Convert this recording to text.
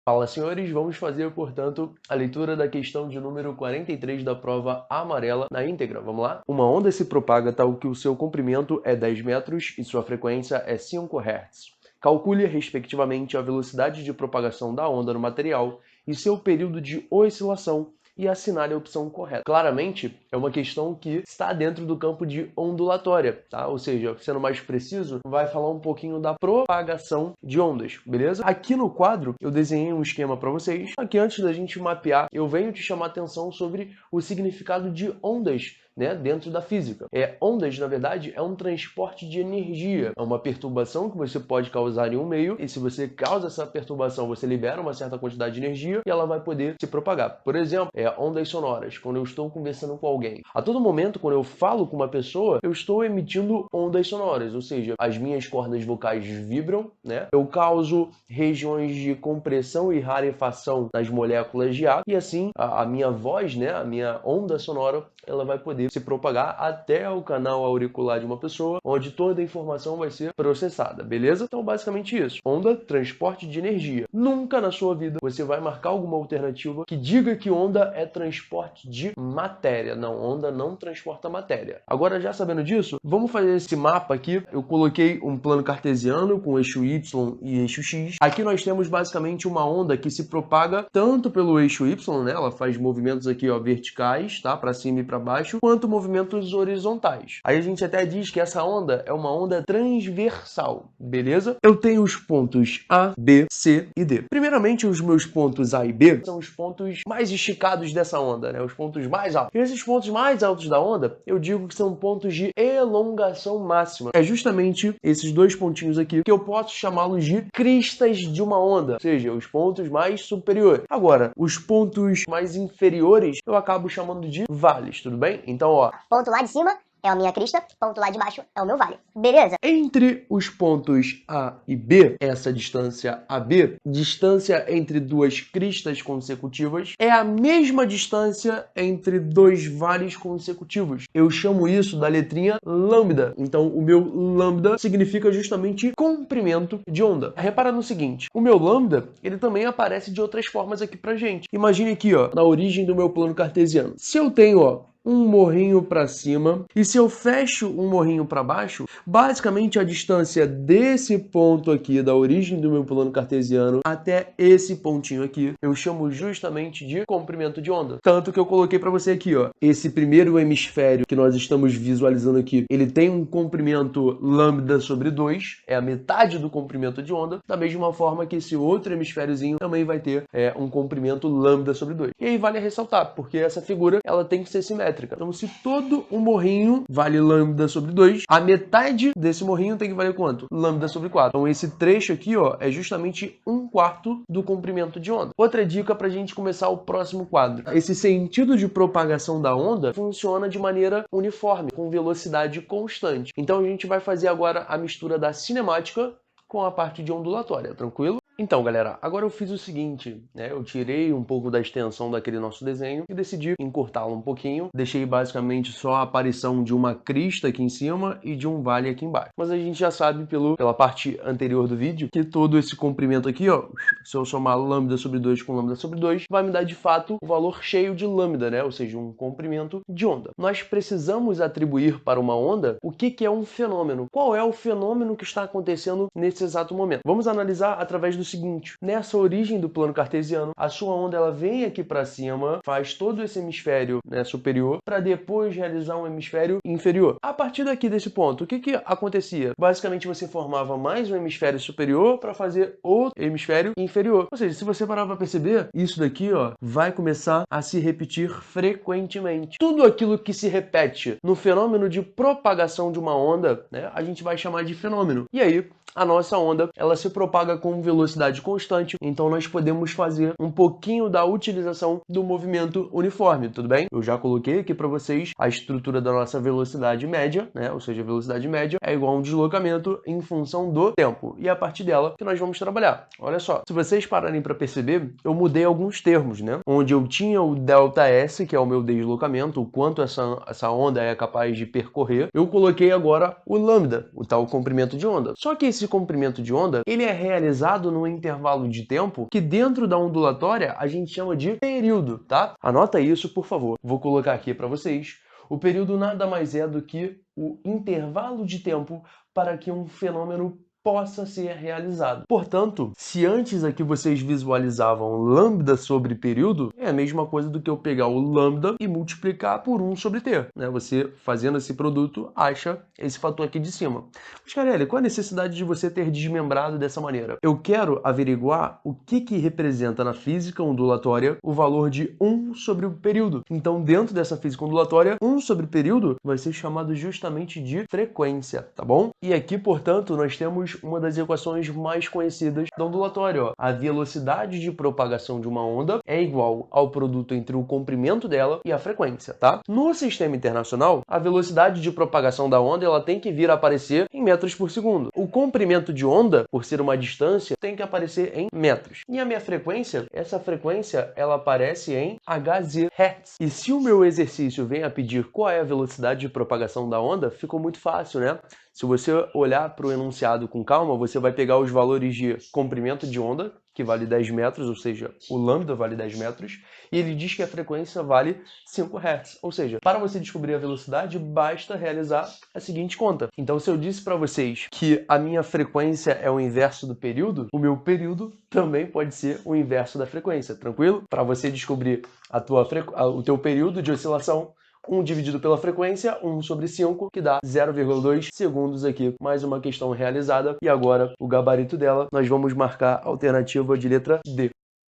Fala, senhores, vamos fazer, portanto, a leitura da questão de número 43 da prova amarela na íntegra. Vamos lá? Uma onda se propaga tal que o seu comprimento é 10 metros e sua frequência é 5 Hz. Calcule, respectivamente, a velocidade de propagação da onda no material e seu período de oscilação e assinale a opção correta. Claramente, é uma questão que está dentro do campo de ondulatória, tá? Ou seja, sendo mais preciso, vai falar um pouquinho da propagação de ondas, beleza? Aqui no quadro, eu desenhei um esquema para vocês. Aqui, antes da gente mapear, eu venho te chamar a atenção sobre o significado de ondas, né, dentro da física. Ondas, na verdade, é um transporte de energia. É uma perturbação que você pode causar em um meio, e se você causa essa perturbação, você libera uma certa quantidade de energia e ela vai poder se propagar. Por exemplo, ondas sonoras, quando eu estou conversando com alguém. A todo momento, quando eu falo com uma pessoa, eu estou emitindo ondas sonoras, ou seja, as minhas cordas vocais vibram, né? Eu causo regiões de compressão e rarefação nas moléculas de ar, e assim, a minha voz, né, a minha onda sonora, ela vai poder se propagar até o canal auricular de uma pessoa, onde toda a informação vai ser processada, beleza? Então, basicamente isso. Onda, transporte de energia. Nunca na sua vida você vai marcar alguma alternativa que diga que onda é transporte de matéria. Não, onda não transporta matéria. Agora, já sabendo disso, vamos fazer esse mapa aqui. Eu coloquei um plano cartesiano com eixo Y e eixo X. Aqui nós temos basicamente uma onda que se propaga tanto pelo eixo Y, né? Ela faz movimentos aqui, ó, verticais, tá? Para cima e para baixo, quanto movimentos horizontais. Aí a gente até diz que essa onda é uma onda transversal, beleza? Eu tenho os pontos A, B, C e D. Primeiramente, os meus pontos A e B são os pontos mais esticados dessa onda, né? Os pontos mais altos. E esses pontos mais altos da onda, eu digo que são pontos de elongação máxima. É justamente esses dois pontinhos aqui que eu posso chamá-los de cristas de uma onda, ou seja, os pontos mais superiores. Agora, os pontos mais inferiores, eu acabo chamando de vales, tudo bem? Então, ó, ponto lá de cima é a minha crista, ponto lá de baixo é o meu vale. Beleza? entre os pontos A e B, essa distância AB, distância entre duas cristas consecutivas, é a mesma distância entre dois vales consecutivos. Eu chamo isso da letrinha lambda. Então, o meu lambda significa justamente comprimento de onda. Repara no seguinte, o meu lambda, ele também aparece de outras formas aqui pra gente. Imagine aqui, ó, na origem do meu plano cartesiano. Se eu tenho, ó, um morrinho para cima, e se eu fecho um morrinho para baixo, basicamente a distância desse ponto aqui, da origem do meu plano cartesiano, até esse pontinho aqui, eu chamo justamente de comprimento de onda. Tanto que eu coloquei para você aqui, ó, esse primeiro hemisfério que nós estamos visualizando aqui, ele tem um comprimento lambda sobre 2, é a metade do comprimento de onda, da mesma forma que esse outro hemisfériozinho também vai ter um comprimento lambda sobre 2. E aí vale ressaltar, porque essa figura, ela tem que ser simétrica. Então, se todo o morrinho vale lambda sobre 2, a metade desse morrinho tem que valer quanto? Lambda sobre 4. Então, esse trecho aqui, ó, é justamente 1/4 do comprimento de onda. Outra dica para a gente começar o próximo quadro. Esse sentido de propagação da onda funciona de maneira uniforme, com velocidade constante. Então, a gente vai fazer agora a mistura da cinemática com a parte de ondulatória, tranquilo? Então, galera, agora eu fiz o seguinte, né? Eu tirei um pouco da extensão daquele nosso desenho e decidi encurtá-lo um pouquinho. Deixei basicamente só a aparição de uma crista aqui em cima e de um vale aqui embaixo. Mas a gente já sabe pela parte anterior do vídeo que todo esse comprimento aqui, ó, se eu somar lambda sobre 2 com lambda sobre 2, vai me dar de fato o valor cheio de lambda, né? Ou seja, um comprimento de onda. Nós precisamos atribuir para uma onda o que é um fenômeno. Qual é o fenômeno que está acontecendo nesse exato momento? Vamos analisar através do seguinte, nessa origem do plano cartesiano, a sua onda ela vem aqui para cima, faz todo esse hemisfério, né, superior, para depois realizar um hemisfério inferior. A partir daqui desse ponto, o que acontecia? Basicamente você formava mais um hemisfério superior para fazer outro hemisfério inferior. Ou seja, se você parar para perceber, isso daqui, ó, vai começar a se repetir frequentemente. Tudo aquilo que se repete no fenômeno de propagação de uma onda, né, a gente vai chamar de fenômeno. E aí, a nossa onda, ela se propaga com velocidade constante, então nós podemos fazer um pouquinho da utilização do movimento uniforme, tudo bem? Eu já coloquei aqui para vocês a estrutura da nossa velocidade média, né? Ou seja, a velocidade média é igual a um deslocamento em função do tempo, e é a partir dela que nós vamos trabalhar. Olha só, se vocês pararem para perceber, eu mudei alguns termos, né? Onde eu tinha o ΔS, que é o meu deslocamento, o quanto essa onda é capaz de percorrer, eu coloquei agora o lambda, o tal comprimento de onda. Só que esse esse comprimento de onda, ele é realizado num intervalo de tempo que dentro da ondulatória a gente chama de período, tá? Anota isso, por favor. Vou colocar aqui para vocês. O período nada mais é do que o intervalo de tempo para que um fenômeno possa ser realizado. Portanto, se antes aqui vocês visualizavam lambda sobre período, é a mesma coisa do que eu pegar o lambda e multiplicar por 1 sobre t. Né? Você, fazendo esse produto, acha esse fator aqui de cima. Mas, Carelli, qual a necessidade de você ter desmembrado dessa maneira? Eu quero averiguar o que representa na física ondulatória o valor de 1 sobre o período. Então, dentro dessa física ondulatória, 1 sobre período vai ser chamado justamente de frequência, tá bom? E aqui, portanto, nós temos uma das equações mais conhecidas da ondulatória. Ó. A velocidade de propagação de uma onda é igual ao produto entre o comprimento dela e a frequência, tá? No sistema internacional, a velocidade de propagação da onda ela tem que vir a aparecer em metros por segundo. O comprimento de onda, por ser uma distância, tem que aparecer em metros. E a minha frequência, essa frequência, ela aparece em Hz, Hertz. E se o meu exercício vem a pedir qual é a velocidade de propagação da onda, ficou muito fácil, né? Se você olhar para o enunciado com calma, você vai pegar os valores de comprimento de onda, que vale 10 metros, ou seja, o lambda vale 10 metros, e ele diz que a frequência vale 5 Hz. Ou seja, para você descobrir a velocidade, basta realizar a seguinte conta. Então, se eu disse para vocês que a minha frequência é o inverso do período, o meu período também pode ser o inverso da frequência, tranquilo? Para você descobrir o teu período de oscilação, 1 dividido pela frequência, 1 sobre 5, que dá 0,2 segundos aqui. Mais uma questão realizada. E agora, o gabarito dela, nós vamos marcar a alternativa de letra D.